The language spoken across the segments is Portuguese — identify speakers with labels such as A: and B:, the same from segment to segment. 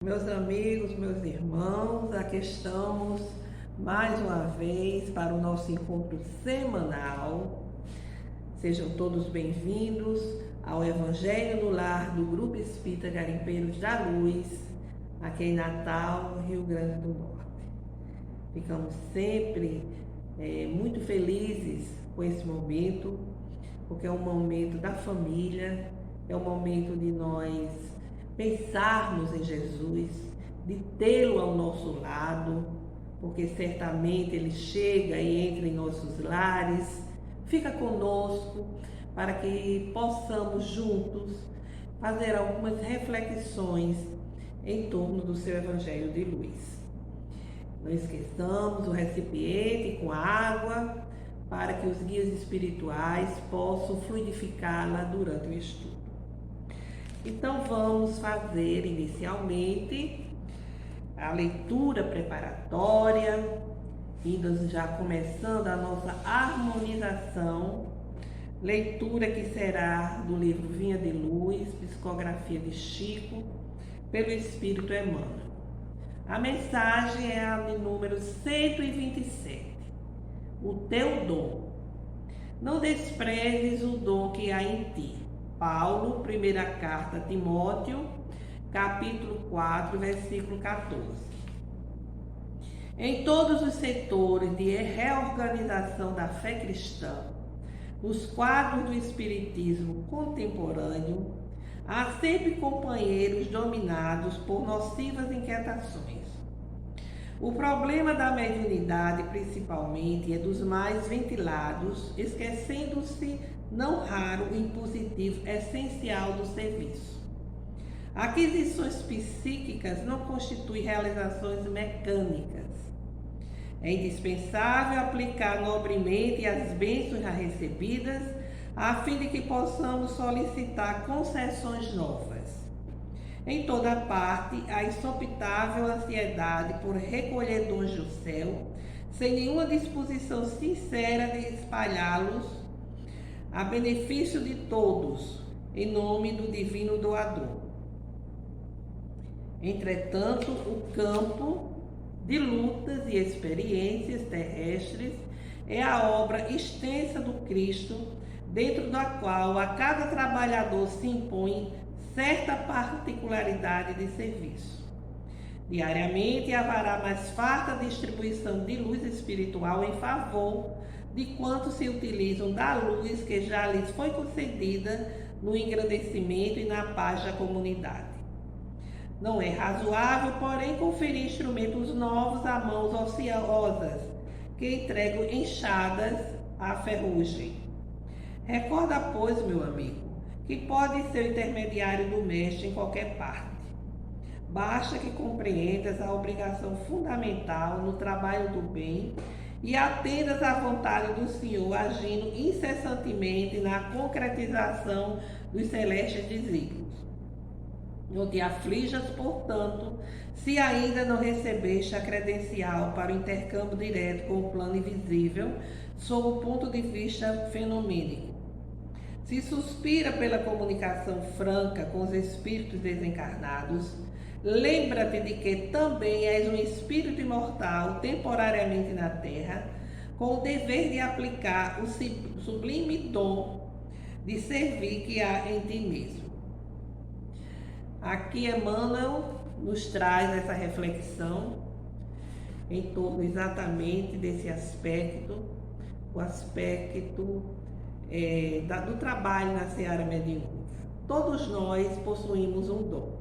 A: Meus amigos, meus irmãos, aqui estamos mais uma vez para o nosso encontro semanal. Sejam todos bem-vindos ao Evangelho no Lar do Grupo Espírita Garimpeiros da Luz, aqui em Natal, Rio Grande do Norte. Ficamos sempre muito felizes com esse momento, porque é um momento da família, é um momento de nós pensarmos em Jesus, de tê-lo ao nosso lado, porque certamente ele chega e entra em nossos lares, fica conosco para que possamos juntos fazer algumas reflexões em torno do seu Evangelho de Luz. Não esqueçamos o recipiente com água para que os guias espirituais possam fluidificá-la durante o estudo. Então vamos fazer inicialmente a leitura preparatória, indo já começando a nossa harmonização, leitura que será do livro Vinha de Luz, Psicografia de Chico, pelo Espírito Emmanuel. A mensagem é a de número 127. O teu dom. Não desprezes o dom que há em ti. Paulo, primeira carta a Timóteo, capítulo 4, versículo 14. Em todos os setores de reorganização da fé cristã, nos quadros do espiritismo contemporâneo, há sempre companheiros dominados por nocivas inquietações. O problema da mediunidade, principalmente, é dos mais ventilados, esquecendo-se, não raro, o impositivo essencial do serviço. Aquisições psíquicas não constituem realizações mecânicas. É indispensável aplicar nobremente as bênçãos já recebidas, a fim de que possamos solicitar concessões novas. Em toda parte, há insopitável ansiedade por recolher dons do céu, sem nenhuma disposição sincera de espalhá-los a benefício de todos, em nome do divino doador. Entretanto, o campo de lutas e experiências terrestres é a obra extensa do Cristo, dentro da qual a cada trabalhador se impõe certa particularidade de serviço. Diariamente haverá mais farta distribuição de luz espiritual em favor de quantos se utilizam da luz que já lhes foi concedida no engrandecimento e na paz da comunidade. Não é razoável, porém, conferir instrumentos novos a mãos ociosas, que entregam enxadas à ferrugem. Recorda, pois, meu amigo, que pode ser o intermediário do mestre em qualquer parte. Basta que compreendas a obrigação fundamental no trabalho do bem e atendas à vontade do Senhor, agindo incessantemente na concretização dos celestes desígnios. Não te aflijas, portanto, se ainda não recebeste a credencial para o intercâmbio direto com o plano invisível, sob o ponto de vista fenomênico. Se suspira pela comunicação franca com os espíritos desencarnados, lembra-te de que também és um espírito imortal temporariamente na Terra, com o dever de aplicar o sublime dom de servir que há em ti mesmo. Aqui Emmanuel nos traz essa reflexão em torno exatamente desse aspecto, o aspecto do trabalho na seara mediúnica. Todos nós possuímos um dom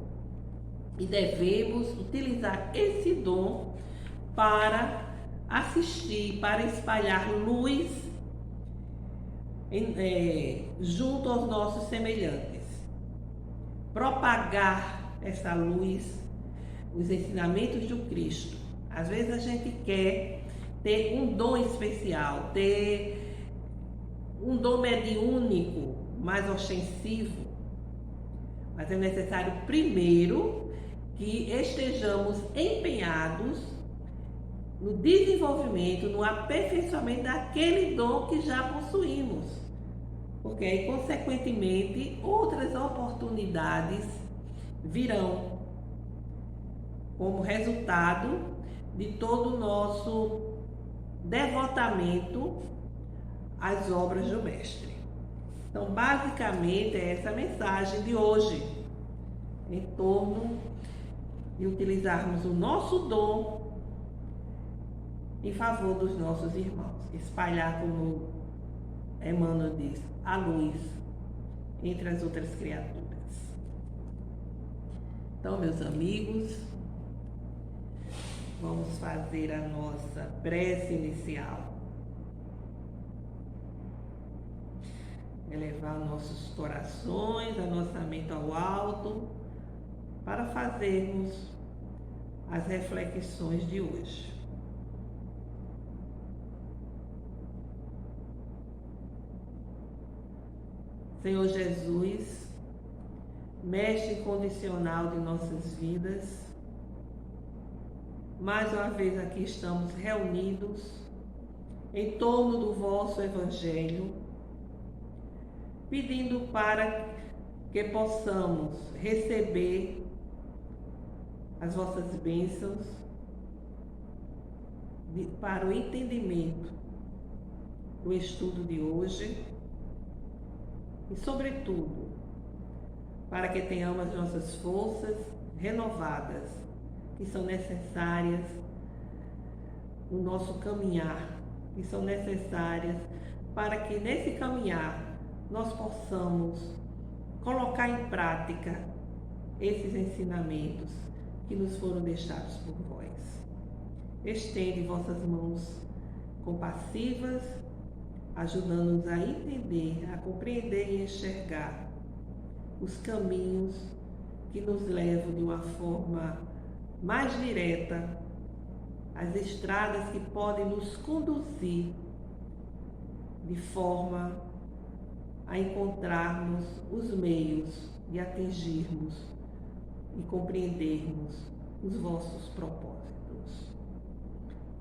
A: e devemos utilizar esse dom para assistir, para espalhar luz junto aos nossos semelhantes. Propagar essa luz, os ensinamentos do Cristo. Às vezes a gente quer ter um dom especial, ter um dom mediúnico mais ostensivo, mas é necessário primeiro que estejamos empenhados no desenvolvimento, no aperfeiçoamento daquele dom que já possuímos. Porque aí, consequentemente, outras oportunidades virão. como resultado de todo o nosso devotamento às obras do Mestre. Então, basicamente, é essa mensagem de hoje, em torno de utilizarmos o nosso dom em favor dos nossos irmãos. Espalhar, como Emmanuel diz, a luz entre as outras criaturas. Então, meus amigos, vamos fazer a nossa prece inicial. Elevar nossos corações, a nossa mente ao alto, para fazermos as reflexões de hoje. Senhor Jesus, Mestre incondicional de nossas vidas, mais uma vez aqui estamos reunidos em torno do vosso Evangelho, pedindo para que possamos receber as vossas bênçãos para o entendimento do estudo de hoje e, sobretudo, para que tenhamos as nossas forças renovadas, que são necessárias no nosso caminhar, que são necessárias para que nesse caminhar nós possamos colocar em prática esses ensinamentos que nos foram deixados por vós. Estende vossas mãos compassivas, ajudando-nos a entender, a compreender e enxergar os caminhos que nos levam de uma forma mais direta às estradas que podem nos conduzir de forma a encontrarmos os meios de atingirmos e compreendermos os vossos propósitos.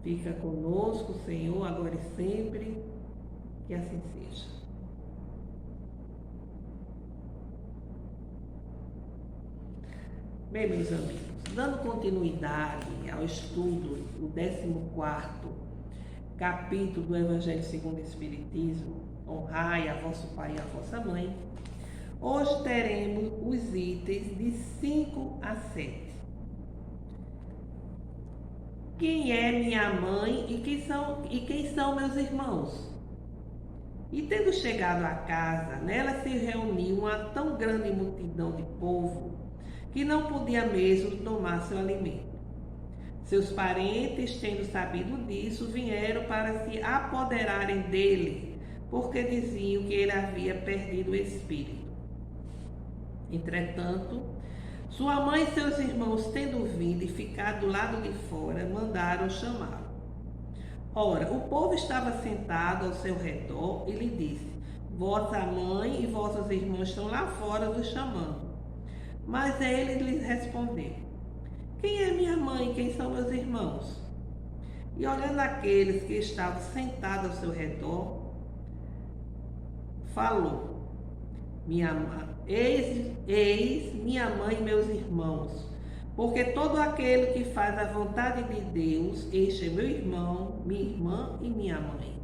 A: Fica conosco, Senhor, agora e sempre, que assim seja. Bem, meus amigos, dando continuidade ao estudo do 14º capítulo do Evangelho segundo o Espiritismo, honrai a vosso pai e a vossa mãe, hoje teremos os itens de 5 a 7. Quem é minha mãe e quem são meus irmãos? E tendo chegado à casa, nela se reuniu uma tão grande multidão de povo que não podia mesmo tomar seu alimento. Seus parentes, tendo sabido disso, vieram para se apoderarem dele, porque diziam que ele havia perdido o espírito. Entretanto, sua mãe e seus irmãos, tendo vindo e ficado do lado de fora, mandaram chamá-lo. Ora, o povo estava sentado ao seu redor e lhe disse: vossa mãe e vossos irmãos estão lá fora vos chamando. Mas ele lhes respondeu: quem é minha mãe e quem são meus irmãos? E olhando aqueles que estavam sentados ao seu redor, falou: eis minha mãe e meus irmãos, porque todo aquele que faz a vontade de Deus, este é meu irmão, minha irmã e minha mãe.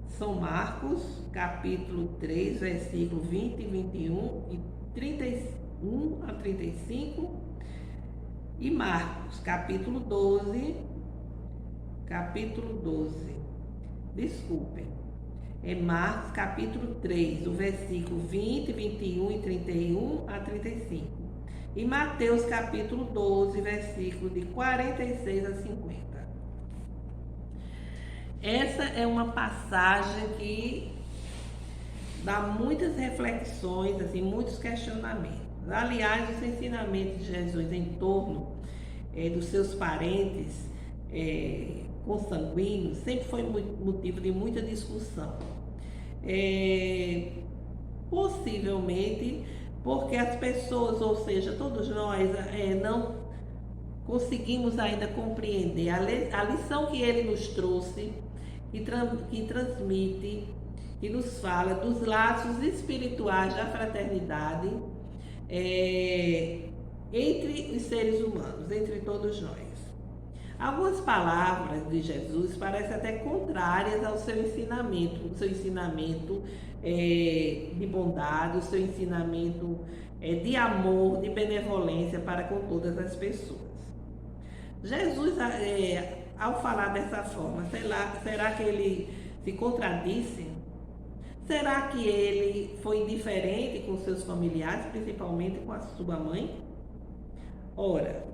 A: São Marcos, capítulo 3, versículo 20, 21 e 31 a 35, e Marcos, capítulo 12, é Marcos, capítulo 3, o versículo 20, 21 e 31 a 35. E Mateus, capítulo 12, versículo de 46 a 50. Essa é uma passagem que dá muitas reflexões, assim, muitos questionamentos. Aliás, os ensinamentos de Jesus em torno dos seus parentes consanguíneos sempre foi motivo de muita discussão. Possivelmente porque as pessoas, ou seja, todos nós, não conseguimos ainda compreender a lição que ele nos trouxe, que transmite, que nos fala dos laços espirituais da fraternidade, entre os seres humanos, entre todos nós. Algumas palavras de Jesus parecem até contrárias ao seu ensinamento, de bondade, o seu ensinamento de amor, de benevolência para com todas as pessoas. Jesus, ao falar dessa forma, será que ele se contradisse? Será que ele foi indiferente com seus familiares, principalmente com a sua mãe? Ora,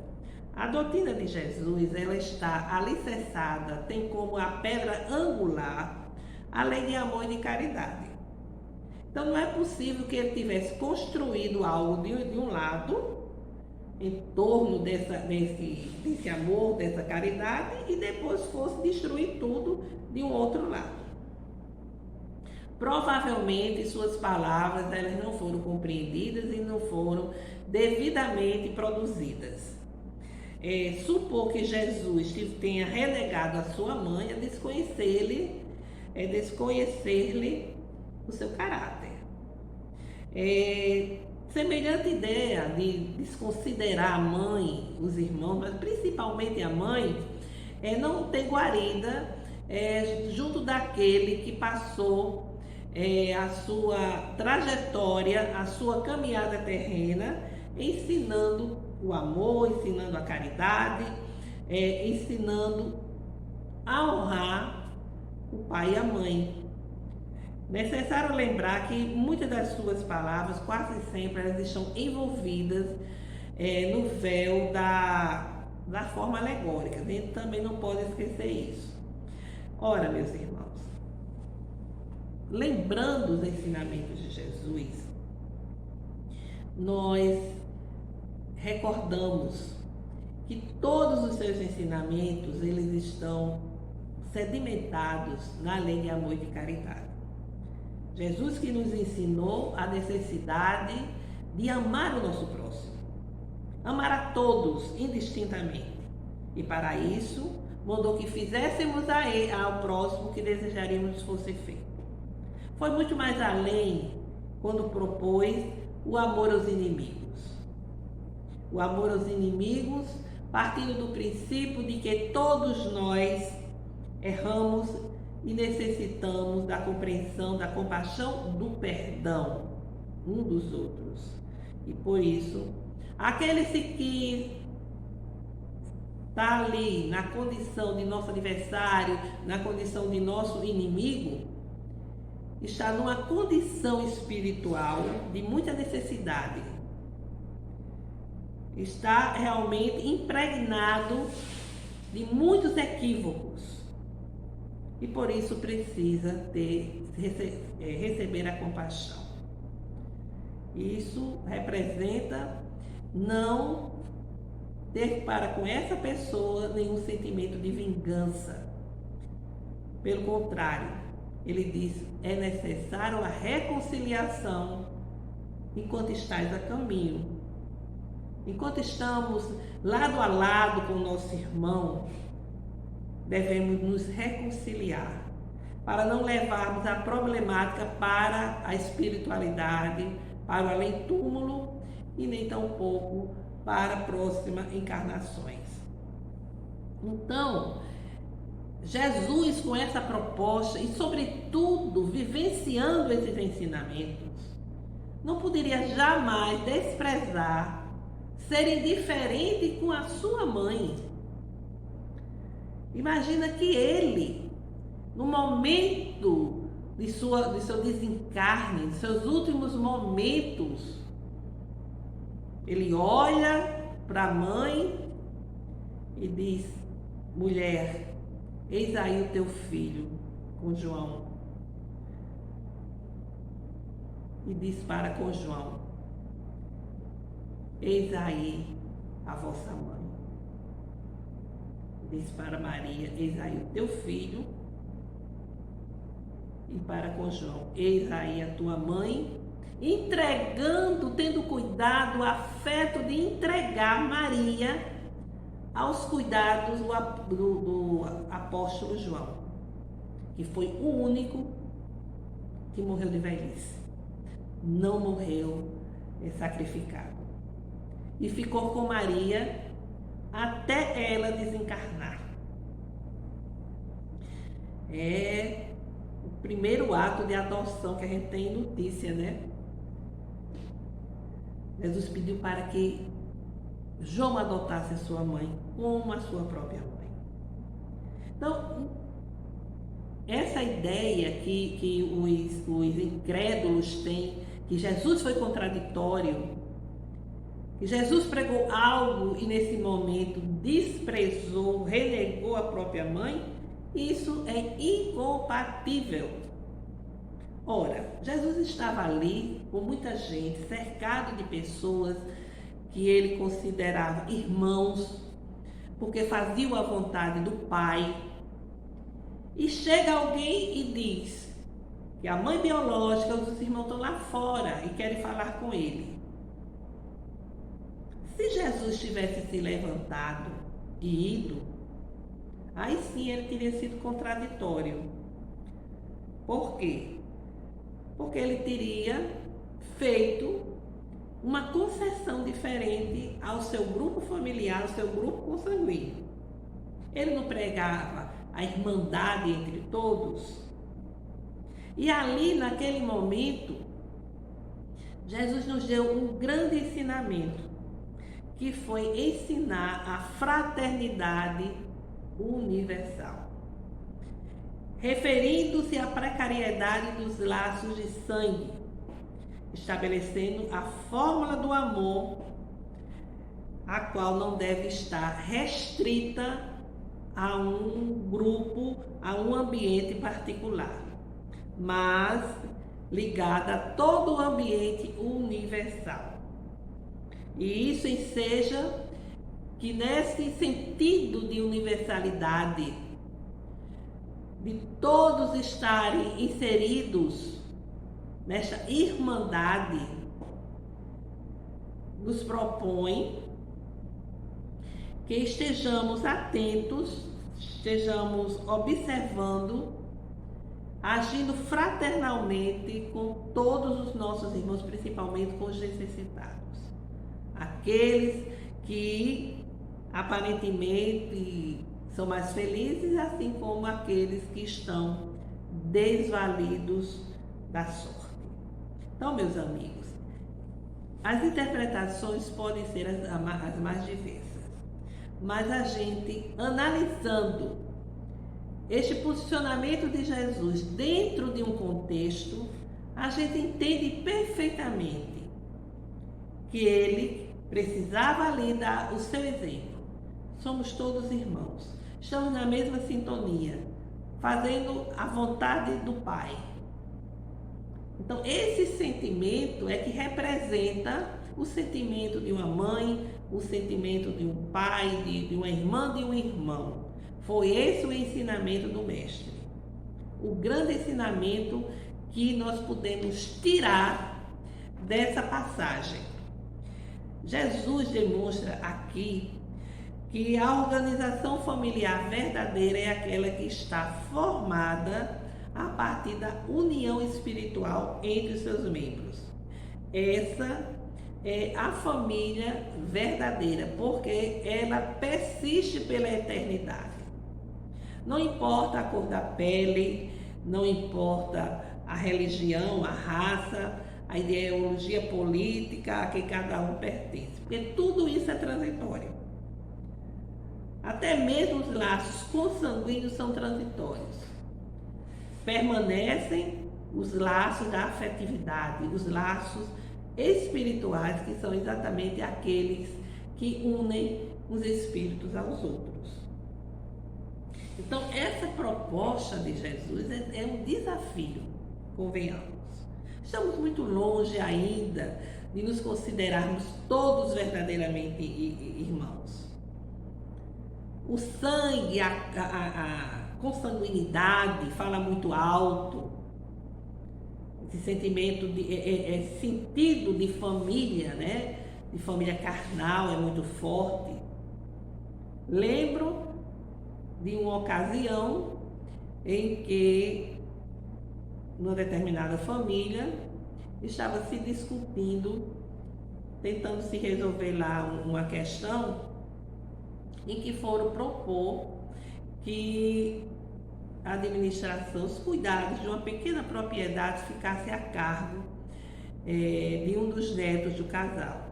A: a doutrina de Jesus, ela está alicerçada, tem como a pedra angular a lei de amor e de caridade. Então não é possível que ele tivesse construído algo de um lado, em torno desse amor, dessa caridade, e depois fosse destruir tudo de um outro lado. Provavelmente suas palavras elas não foram compreendidas e não foram devidamente produzidas. Supor que Jesus tenha renegado a sua mãe é desconhecer-lhe o seu caráter. Semelhante ideia de desconsiderar a mãe, os irmãos, mas principalmente a mãe, não tem guarida junto daquele que passou a sua trajetória, a sua caminhada terrena, ensinando o amor, ensinando a caridade, ensinando a honrar o pai e a mãe. Necessário lembrar que muitas das suas palavras, quase sempre, elas estão envolvidas no véu da forma alegórica. A gente também não pode esquecer isso. Ora, meus irmãos, lembrando os ensinamentos de Jesus, nós recordamos que todos os seus ensinamentos, eles estão sedimentados na lei de amor e de caridade. Jesus que nos ensinou a necessidade de amar o nosso próximo, amar a todos indistintamente, e para isso mandou que fizéssemos ao próximo o que desejaríamos fosse feito. Foi muito mais além quando propôs o amor aos inimigos. O amor aos inimigos, partindo do princípio de que todos nós erramos e necessitamos da compreensão, da compaixão, do perdão um dos outros. E por isso, aquele que está ali na condição de nosso adversário, na condição de nosso inimigo, está numa condição espiritual de muita necessidade. Está realmente impregnado de muitos equívocos. E por isso precisa receber a compaixão. Isso representa não ter para com essa pessoa nenhum sentimento de vingança. Pelo contrário, ele diz, é necessário a reconciliação enquanto estais a caminho. Enquanto estamos lado a lado com o nosso irmão, devemos nos reconciliar, para não levarmos a problemática para a espiritualidade, para o além-túmulo e nem tampouco para próximas encarnações. Então, Jesus, com essa proposta e, sobretudo, vivenciando esses ensinamentos, não poderia jamais desprezar, ser indiferente com a sua mãe. Imagina que ele, no momento de seu desencarne, de seus últimos momentos, ele olha para a mãe e diz, mulher, eis aí o teu filho, com João. E diz para com João, eis aí a vossa mãe. Diz para Maria, eis aí o teu filho. E para com João, eis aí a tua mãe, entregando, tendo cuidado, o afeto de entregar Maria aos cuidados do apóstolo João, que foi o único que morreu de velhice, não morreu sacrificado. e ficou com Maria até ela desencarnar. É o primeiro ato de adoção que a gente tem notícia, né? Jesus pediu para que João adotasse a sua mãe como a sua própria mãe. Então, essa ideia que os incrédulos têm, que Jesus foi contraditório, que Jesus pregou algo e nesse momento desprezou, renegou a própria mãe, isso é incompatível. Ora, Jesus estava ali com muita gente, cercado de pessoas que ele considerava irmãos, porque faziam a vontade do Pai. E chega alguém e diz que a mãe biológica, os irmãos estão lá fora e querem falar com ele. Se Jesus tivesse se levantado e ido, aí sim ele teria sido contraditório. Por quê? Porque ele teria feito uma concessão diferente ao seu grupo familiar, ao seu grupo consanguíneo. Ele não pregava a irmandade entre todos? E ali, naquele momento, Jesus nos deu um grande ensinamento, que foi ensinar a fraternidade universal, referindo-se à precariedade dos laços de sangue, estabelecendo a fórmula do amor, a qual não deve estar restrita a um grupo, a um ambiente particular, mas ligada a todo o ambiente universal. E isso enseja que nesse sentido de universalidade, de todos estarem inseridos nesta irmandade, nos propõe que estejamos atentos, estejamos observando, agindo fraternalmente com todos os nossos irmãos, principalmente com os necessitados, aqueles que aparentemente são mais felizes, assim como aqueles que estão desvalidos da sorte. Então, meus amigos, as interpretações podem ser as mais diversas, mas a gente, analisando este posicionamento de Jesus dentro de um contexto, a gente entende perfeitamente que ele precisava ali dar o seu exemplo. Somos todos irmãos, estamos na mesma sintonia, fazendo a vontade do Pai. Então, esse sentimento é que representa o sentimento de uma mãe, o sentimento de um pai, de uma irmã, de um irmão. Foi esse o ensinamento do Mestre. O grande ensinamento que nós podemos tirar dessa passagem. Jesus demonstra aqui que a organização familiar verdadeira é aquela que está formada a partir da união espiritual entre os seus membros. Essa é a família verdadeira, porque ela persiste pela eternidade. Não importa a cor da pele, não importa a religião, a raça, a ideologia política a que cada um pertence, porque tudo isso é transitório. Até mesmo os laços consanguíneos são transitórios. Permanecem os laços da afetividade, os laços espirituais, que são exatamente aqueles que unem os espíritos aos outros. Então, essa proposta de Jesus é um desafio, convenhamos. Estamos muito longe ainda de nos considerarmos todos verdadeiramente irmãos. O sangue, a consanguinidade fala muito alto. Esse sentimento, sentido de família, né? De família carnal é muito forte. Lembro de uma ocasião em que, numa determinada família, estava se discutindo tentando se resolver lá uma questão em que foram propor que a administração, os cuidados de uma pequena propriedade ficasse a cargo de um dos netos do casal.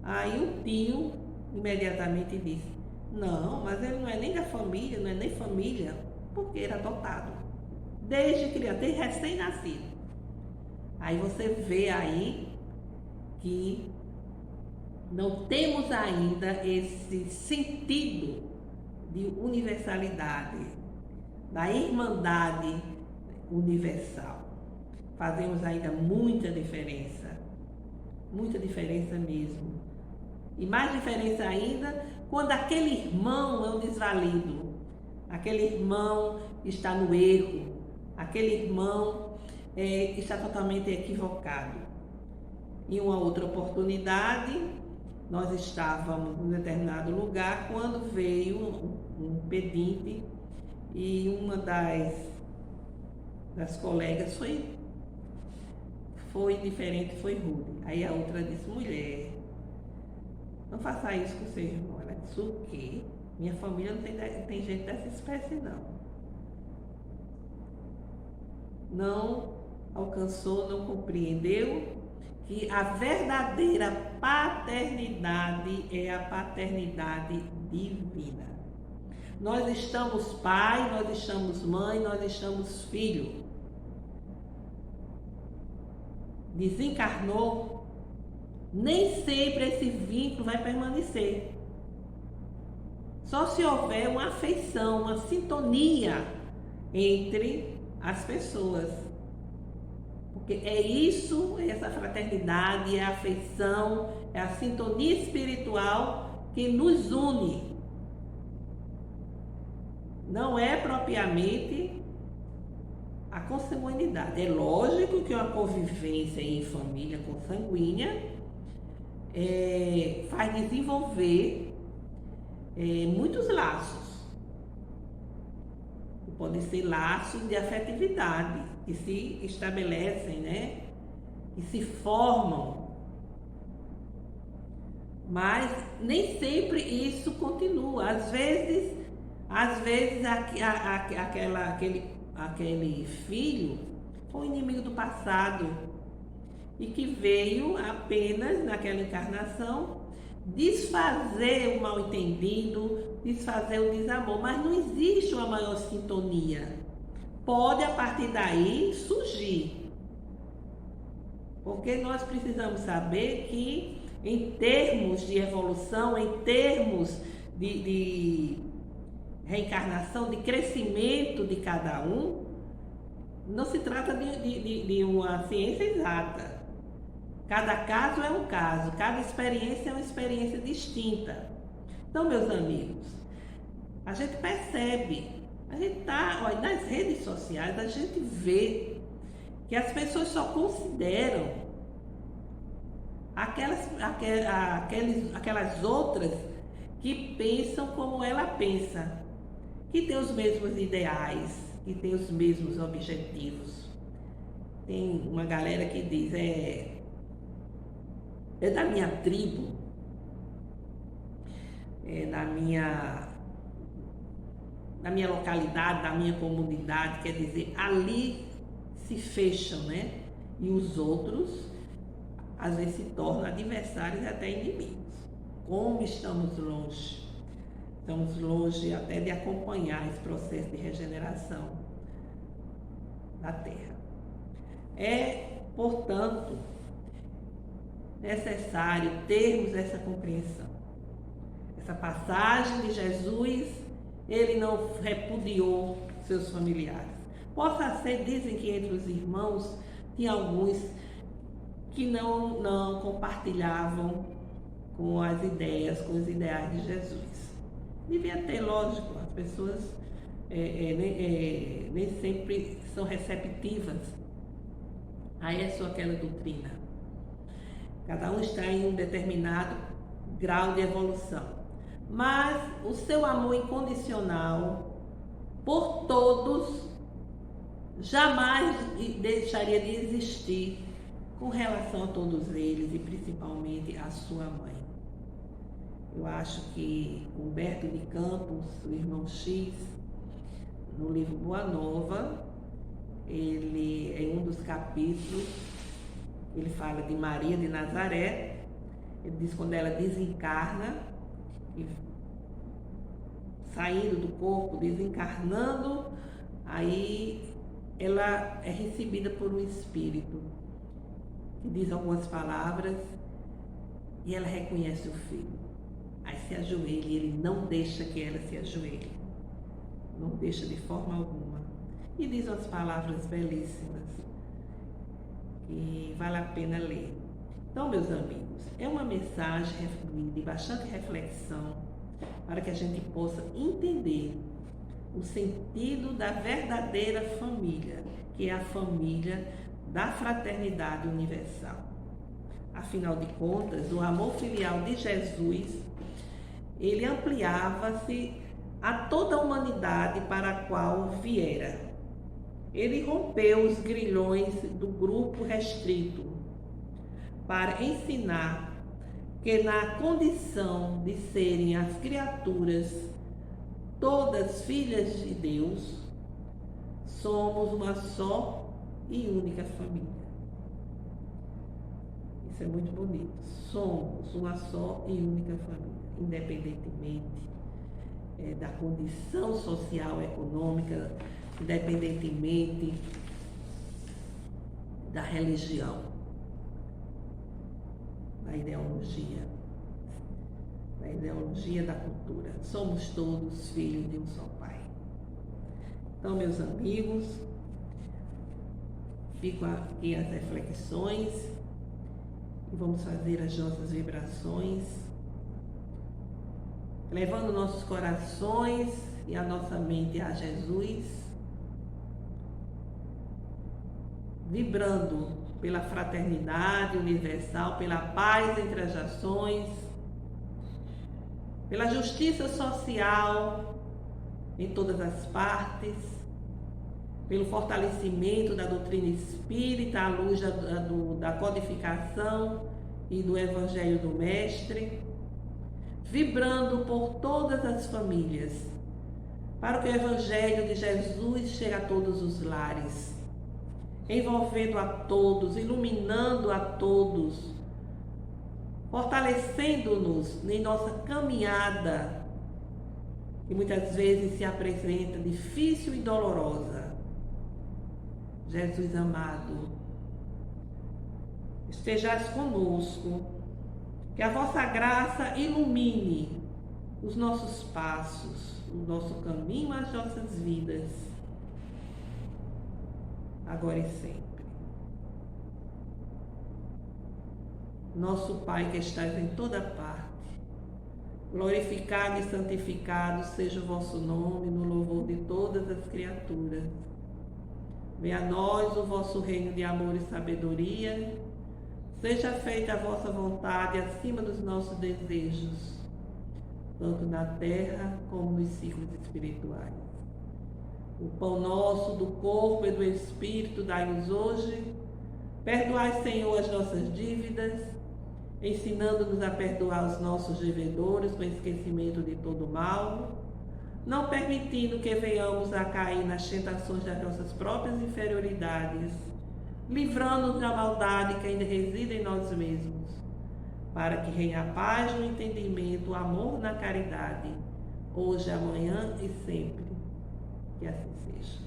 A: Aí o tio imediatamente disse: não, mas ele não é nem da família, não é nem família, porque era adotado, desde criança, desde recém-nascido. Aí você vê aí que não temos ainda esse sentido de universalidade, da irmandade universal. Fazemos ainda muita diferença mesmo. E mais diferença ainda quando aquele irmão é um desvalido, aquele irmão está no erro, aquele irmão está totalmente equivocado. Em uma outra oportunidade, nós estávamos em um determinado lugar quando veio um pedinte e uma das colegas foi indiferente, foi rude. Aí a outra disse: mulher, não faça isso com seu irmão. Ela disse: o quê? Minha família não tem gente dessa espécie, não. Não alcançou, não compreendeu que a verdadeira paternidade é a paternidade divina. Nós estamos pai, nós estamos mãe, nós estamos filho. Desencarnou, nem sempre esse vínculo vai permanecer. Só se houver uma afeição, uma sintonia entre as pessoas. Porque é isso, essa fraternidade, é a afeição, é a sintonia espiritual que nos une. Não é propriamente a consanguinidade. É lógico que uma convivência em família consanguínea faz desenvolver muitos laços. Podem ser laços de afetividade que se estabelecem, né? Que se formam. Mas nem sempre isso continua. Às vezes aquele filho foi um inimigo do passado e que veio apenas naquela encarnação desfazer o mal-entendido, desfazer o desamor, mas não existe uma maior sintonia. Pode a partir daí surgir, porque nós precisamos saber que em termos de evolução, em termos de reencarnação, de crescimento de cada um, não se trata de uma ciência exata. Cada caso é um caso, cada experiência é uma experiência distinta. Então, meus amigos, a gente percebe, a gente olha, nas redes sociais, a gente vê que as pessoas só consideram aquelas outras que pensam como ela pensa, que tem os mesmos ideais, que tem os mesmos objetivos. Tem uma galera que diz: é da minha tribo, da minha localidade, da minha comunidade, quer dizer, ali se fecham, né? E os outros, às vezes, se tornam adversários e até inimigos. Como estamos longe? Estamos longe até de acompanhar esse processo de regeneração da Terra. É, portanto, necessário termos essa compreensão. Essa passagem de Jesus, ele não repudiou seus familiares. Possa ser, dizem que entre os irmãos tinha alguns que não compartilhavam com as ideias, com os ideais de Jesus. Devia ter, lógico, as pessoas nem sempre são receptivas a essa ou aquela doutrina. Cada um está em um determinado grau de evolução. Mas o seu amor incondicional por todos jamais deixaria de existir com relação a todos eles e principalmente a sua mãe. Eu acho que Humberto de Campos, o irmão X, no livro Boa Nova, ele, em um dos capítulos, ele fala de Maria de Nazaré. Ele diz quando ela desencarna, saindo do corpo, desencarnando, aí ela é recebida por um espírito que diz algumas palavras e ela reconhece o filho. Aí se ajoelha e ele não deixa que ela se ajoelhe, não deixa de forma alguma, e diz umas palavras belíssimas que vale a pena ler. Então, meus amigos, é uma mensagem de bastante reflexão para que a gente possa entender o sentido da verdadeira família, que é a família da fraternidade universal. Afinal de contas, o amor filial de Jesus, ele ampliava-se a toda a humanidade para a qual viera. Ele rompeu os grilhões do grupo restrito para ensinar que na condição de serem as criaturas todas filhas de Deus, somos uma só e única família. Isso é muito bonito. Somos uma só e única família, independentemente da condição social, econômica, independentemente da religião, da ideologia da cultura. Somos todos filhos de um só Pai. Então, meus amigos, ficam aqui as reflexões e vamos fazer as nossas vibrações, levando nossos corações e a nossa mente a Jesus, vibrando pela fraternidade universal, pela paz entre as nações, pela justiça social em todas as partes, pelo fortalecimento da doutrina espírita à luz da codificação e do Evangelho do Mestre, vibrando por todas as famílias, para que o Evangelho de Jesus chegue a todos os lares, envolvendo a todos, iluminando a todos, fortalecendo-nos em nossa caminhada, que muitas vezes se apresenta difícil e dolorosa. Jesus amado, estejais conosco, que a vossa graça ilumine os nossos passos, o nosso caminho, as nossas vidas, agora e sempre. Nosso Pai que estás em toda parte, glorificado e santificado seja o vosso nome no louvor de todas as criaturas. Venha a nós o vosso reino de amor e sabedoria, seja feita a vossa vontade acima dos nossos desejos, tanto na terra como nos ciclos espirituais. O pão nosso do corpo e do espírito dai-nos hoje. Perdoai, Senhor, as nossas dívidas, ensinando-nos a perdoar os nossos devedores com esquecimento de todo mal, não permitindo que venhamos a cair nas tentações das nossas próprias inferioridades, livrando-nos da maldade que ainda reside em nós mesmos, para que reine a paz no entendimento, o amor na caridade, hoje, amanhã e sempre. Que assim seja.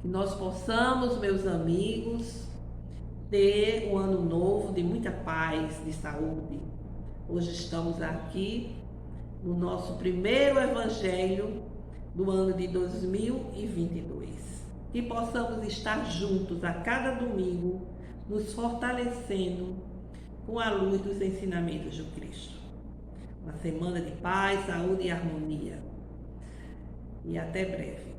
A: Que nós possamos, meus amigos, ter um ano novo de muita paz, de saúde. Hoje estamos aqui no nosso primeiro evangelho do ano de 2022. Que possamos estar juntos a cada domingo, nos fortalecendo com a luz dos ensinamentos de Cristo. Uma semana de paz, saúde e harmonia. E até breve.